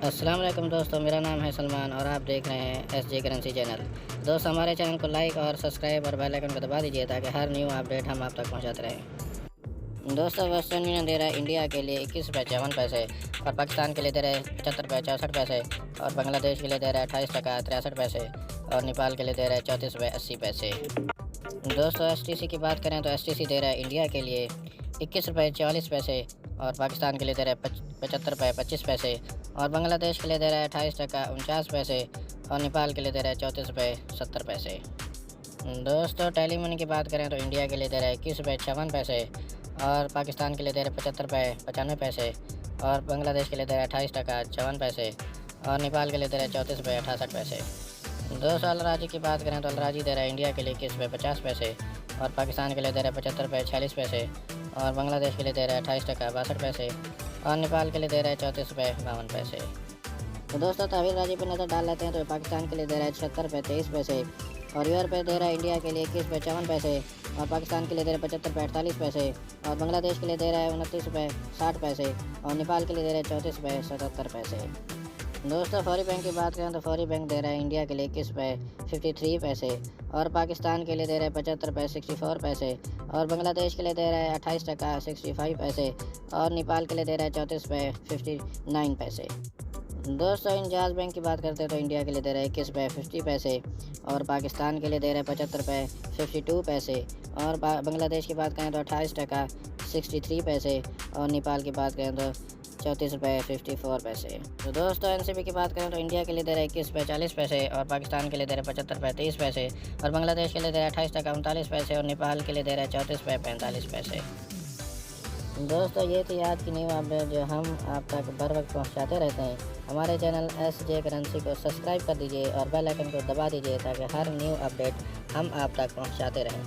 अस्सलाम वालेकुम दोस्तों, मेरा नाम है सलमान और आप देख रहे हैं एस जे करेंसी चैनल। दोस्त हमारे चैनल को लाइक और सब्सक्राइब और बेल आइकन को दबा दीजिए ताकि हर न्यू अपडेट हम आप तक पहुंचाते रहें। दोस्तों वेस्टर्न यूनियन दे रहा है इंडिया के लिए 21 रुपये 54 पैसे और पाकिस्तान के लिए दे रहे हैं 75 रुपये 64 पैसे और बांग्लादेश के लिए दे रहा है 28 टका 63 पैसे और नेपाल के लिए दे रहा है 34 रुपये 80 पैसे। दोस्तों STC की बात करें तो STC दे रहा है इंडिया के लिए 21 रुपये 44 पैसे और पाकिस्तान के लिए दे रहा है 75 रुपये 25 पैसे और बांग्लादेश के लिए दे रहा है 28 टका 49 पैसे और नेपाल के लिए दे रहा है 34 रुपये 70 पैसे। दोस्तों टेली मनी की बात करें तो इंडिया के लिए दे रहा है 21 रुपये 56 पैसे और पाकिस्तान के लिए दे रहा है 75 रुपये 95 पैसे और बांग्लादेश के लिए दे रहा है 28 टका 54 पैसे और नेपाल के लिए दे रहा है 34 रुपये 68 पैसे। दोस्तों अलराजी की बात करें तो अलराजी दे रहा है इंडिया के लिए 21 रुपये 50 पैसे और पाकिस्तान के लिए दे रहा है 75 रुपये 46 पैसे और बांग्लादेश के लिए दे रहा है 28 टका 62 पैसे और नेपाल के लिए दे रहा है 34 रुपये 52 पैसे। तो दोस्तों तहवील राजी पर नज़र डाल लेते हैं तो पाकिस्तान के लिए दे रहा है 76 रुपये 23 पैसे और यूरो पे दे रहा है इंडिया के लिए 21 रुपये 54 पैसे और पाकिस्तान के लिए दे रहा है 75 रुपये 48 पैसे और बांग्लादेश के लिए दे रहा है 29 रुपये 60 पैसे और नेपाल के लिए दे रहा है 34 रुपये 77 पैसे। दोस्तों फौरी बैंक की बात करें तो फौरी बैंक दे रहा है इंडिया के लिए 21 रुपये 53 पैसे और पाकिस्तान के लिए दे रहा है 75 रुपये 64 पैसे और बांग्लादेश के लिए दे रहा है 28 टका 65 पैसे और नेपाल के लिए दे रहा है 34 रुपये 59 पैसे। दोस्तों इंजाज बैंक की बात करते हैं तो इंडिया के लिए दे रहा है 21 रुपये 50 पैसे और पाकिस्तान के लिए दे रहा है 75 रुपये 52 पैसे और बांग्लादेश की बात करें तो 28 टका 63 पैसे और नेपाल की बात करें तो 34 रुपये 54 पैसे। तो दोस्तों NCB की बात करें तो इंडिया के लिए दे रहा है 21 रुपये 40 पैसे और पाकिस्तान के लिए दे रहा है 75 रुपये 23 पैसे और बांग्लादेश के लिए दे रहा है 28 टका 39 पैसे और नेपाल के लिए दे रहा है 34 रुपये 45 पैसे। दोस्तों ये थी आज की न्यू अपडेट जो हम आप तक बर वक्त पहुँचाते रहते हैं। हमारे चैनल SJ करेंसी को सब्सक्राइब कर दीजिए और बेल आइकन को दबा दीजिए ताकि हर न्यू अपडेट हम आप तक पहुँचाते रहें।